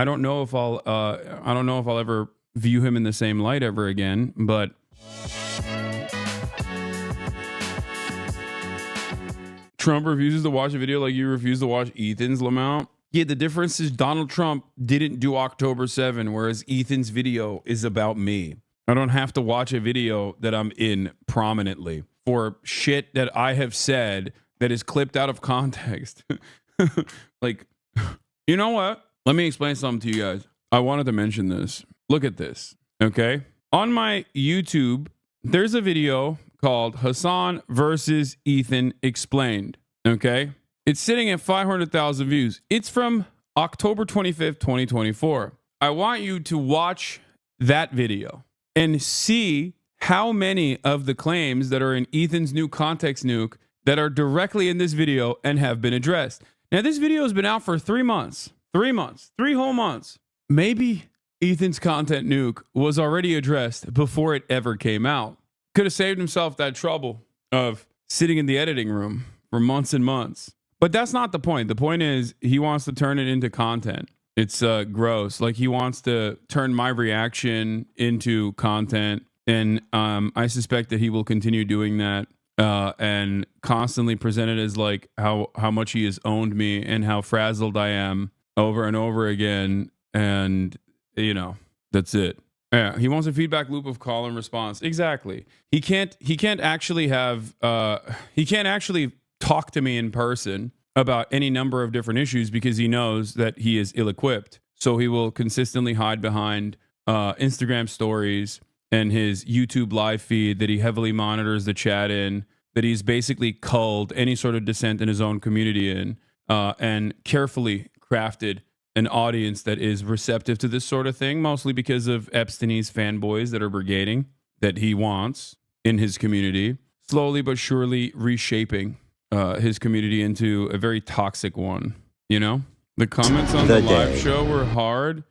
I don't know if I'll ever view him in the same light ever again, but Trump refuses to watch a video like you refuse to watch Ethan's, Lamount. Yeah, the difference is Donald Trump didn't do October 7, whereas Ethan's video is about me. I don't have to watch a video that I'm in prominently for shit that I have said that is clipped out of context. Like, you know what? Let me explain something to you guys. I wanted to mention this. Look at this, okay? On my YouTube, there's a video called Hasan versus Ethan Explained, okay? It's sitting at 500,000 views. It's from October 25th, 2024. I want you to watch that video and see how many of the claims that are in Ethan's new context nuke that are directly in this video and have been addressed. Now, this video has been out for 3 months. 3 months. 3 whole months. Maybe Ethan's content nuke was already addressed before it ever came out. Could have saved himself that trouble of sitting in the editing room for months and months. But that's not the point. The point is he wants to turn it into content. It's gross. Like, he wants to turn my reaction into content. And I suspect that he will continue doing that and constantly present it as like how much he has owned me and how frazzled I am over and over again. And, you know, that's it. Yeah, he wants a feedback loop of call and response. Exactly. He can't actually have he can't actually talk to me in person about any number of different issues because he knows that he is ill-equipped. So he will consistently hide behind Instagram stories and his YouTube live feed that he heavily monitors the chat in, that he's basically culled any sort of dissent in his own community in, and carefully crafted an audience that is receptive to this sort of thing, mostly because of Epstein's fanboys that are brigading that he wants in his community, slowly but surely reshaping his community into a very toxic one. You know, the comments on the live show were hard,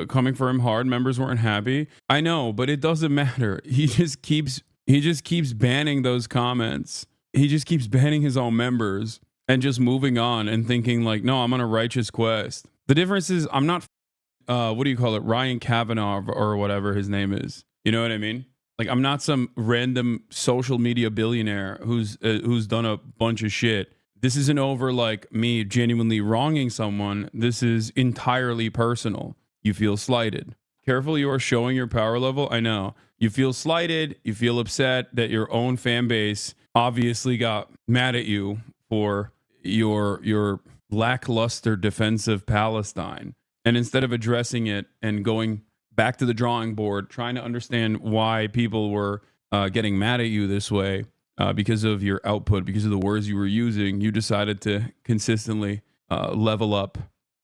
coming for him hard. Members weren't happy. I know, but it doesn't matter. He just keeps banning those comments. He just keeps banning his own members and just moving on and thinking like, no, I'm on a righteous quest. The difference is I'm not, what do you call it? Ryan Kavanaugh or whatever his name is. You know what I mean? Like, I'm not some random social media billionaire who's done a bunch of shit. This isn't over like me genuinely wronging someone. This is entirely personal. You feel slighted. Careful, you are showing your power level. I know. You feel slighted. You feel upset that your own fan base obviously got mad at you for your lackluster defense of Palestine. And instead of addressing it and going back to the drawing board, trying to understand why people were getting mad at you this way because of your output, because of the words you were using, you decided to consistently level up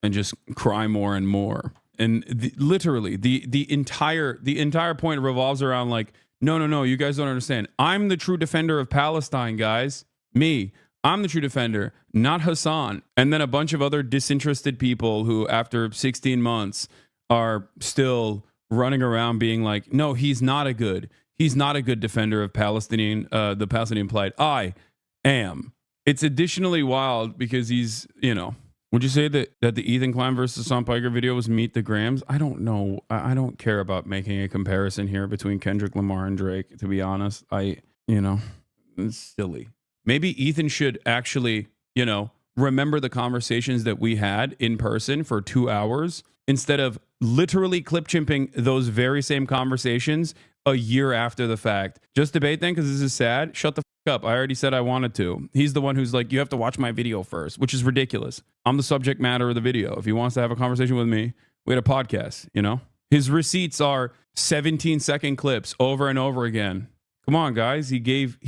and just cry more and more. And literally, the entire point revolves around like, no, you guys don't understand. I'm the true defender of Palestine, guys. Me. I'm the true defender, not Hasan. And then a bunch of other disinterested people who, after 16 months, are still running around being like, no, he's not a good defender of the Palestinian plight. I am. It's additionally wild because he's, you know, would you say that the Ethan Klein versus Hasan Piker video was Meet the Grams? I don't know. I don't care about making a comparison here between Kendrick Lamar and Drake, to be honest. It's silly. Maybe Ethan should actually, you know, remember the conversations that we had in person for 2 hours instead of literally clip chimping those very same conversations a year after the fact. Just debate then because this is sad. Shut the fuck up. I already said I wanted to. He's the one who's like, you have to watch my video first, which is ridiculous. I'm the subject matter of the video. If he wants to have a conversation with me, we had a podcast, you know? His receipts are 17-second clips over and over again. Come on, guys. He gave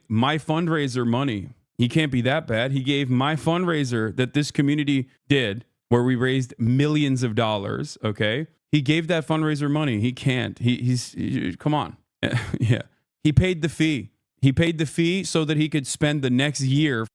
my fundraiser money. He can't be that bad. He gave my fundraiser that this community did, where we raised millions of dollars. Okay, he gave that fundraiser money. He can't. He's come on. Yeah, he paid the fee. He paid the fee so that he could spend the next year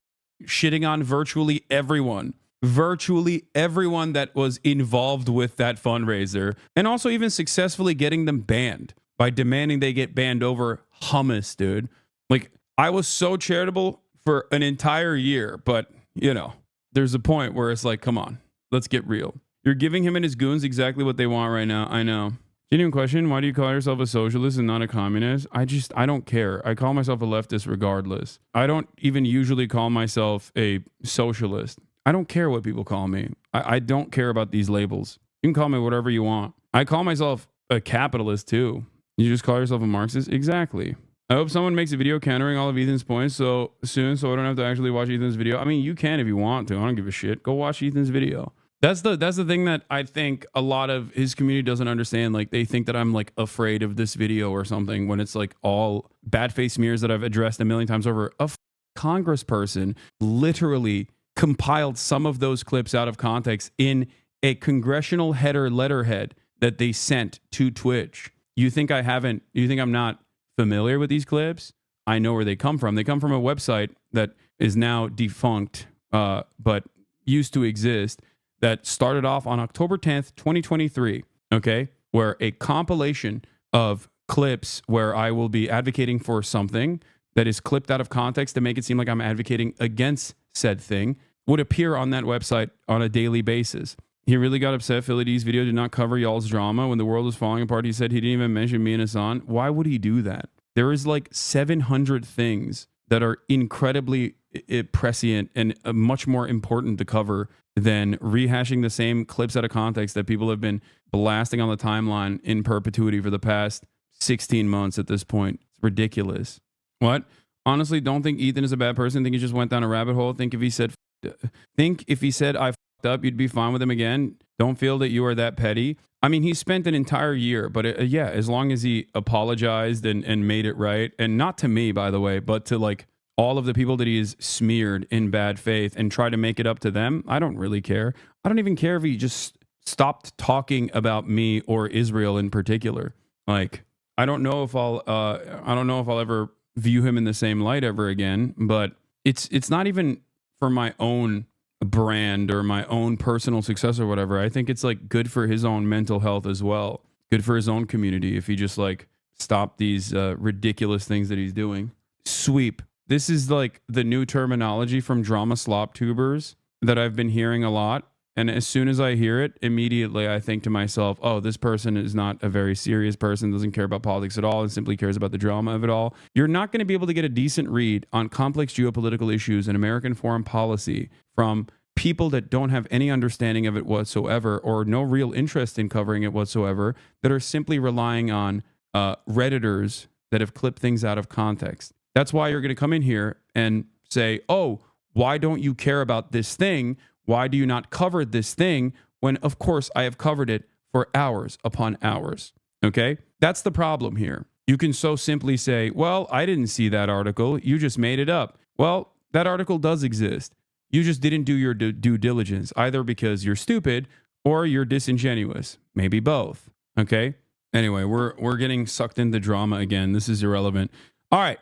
shitting on virtually everyone that was involved with that fundraiser, and also even successfully getting them banned by demanding they get banned over hummus, dude. Like, I was so charitable for an entire year, but, you know, there's a point where it's like, come on, let's get real. You're giving him and his goons exactly what they want right now. I know. Genuine question, why do you call yourself a socialist and not a communist? I don't care. I call myself a leftist regardless. I don't even usually call myself a socialist. I don't care what people call me. I don't care about these labels. You can call me whatever you want. I call myself a capitalist too. You just call yourself a Marxist? Exactly. I hope someone makes a video countering all of Ethan's points so I don't have to actually watch Ethan's video. I mean, you can if you want to. I don't give a shit. Go watch Ethan's video. That's the thing that I think a lot of his community doesn't understand. Like, they think that I'm like afraid of this video or something when it's like all bad face smears that I've addressed a million times over. A congressperson literally compiled some of those clips out of context in a congressional header letterhead that they sent to Twitch. You think I'm not familiar with these clips? I know where they come from. They come from a website that is now defunct, but used to exist, that started off on October 10th, 2023, okay, where a compilation of clips where I will be advocating for something that is clipped out of context to make it seem like I'm advocating against said thing would appear on that website on a daily basis. He really got upset. Philly D's video did not cover y'all's drama. When the world was falling apart, he said he didn't even mention me and Hasan. Why would he do that? There is like 700 things that are incredibly prescient and much more important to cover than rehashing the same clips out of context that people have been blasting on the timeline in perpetuity for the past 16 months at this point. It's ridiculous. What? Honestly, don't think Ethan is a bad person. Think he just went down a rabbit hole. Think if he said I fucked up, you'd be fine with him again. Don't feel that you are that petty. I mean, he spent an entire year, but yeah, as long as he apologized and made it right, and not to me, by the way, but to like all of the people that he's smeared in bad faith and try to make it up to them, I don't really care. I don't even care if he just stopped talking about me or Israel in particular. Like, I don't know if I'll ever view him in the same light ever again, but it's not even for my own brand or my own personal success or whatever. I think it's like good for his own mental health as well. Good for his own community if he just like stopped these ridiculous things that he's doing. Sweep. This is like the new terminology from drama slop tubers that I've been hearing a lot. And as soon as I hear it, immediately I think to myself, oh, this person is not a very serious person, doesn't care about politics at all, and simply cares about the drama of it all. You're not going to be able to get a decent read on complex geopolitical issues and American foreign policy from people that don't have any understanding of it whatsoever or no real interest in covering it whatsoever, that are simply relying on Redditors that have clipped things out of context. That's why you're going to come in here and say, oh, why don't you care about this thing? Why do you not cover this thing? When, of course, I have covered it for hours upon hours. Okay? That's the problem here. You can so simply say, well, I didn't see that article. You just made it up. Well, that article does exist. You just didn't do your due diligence, either because you're stupid or you're disingenuous. Maybe both. Okay? Anyway, we're getting sucked into drama again. This is irrelevant. All right.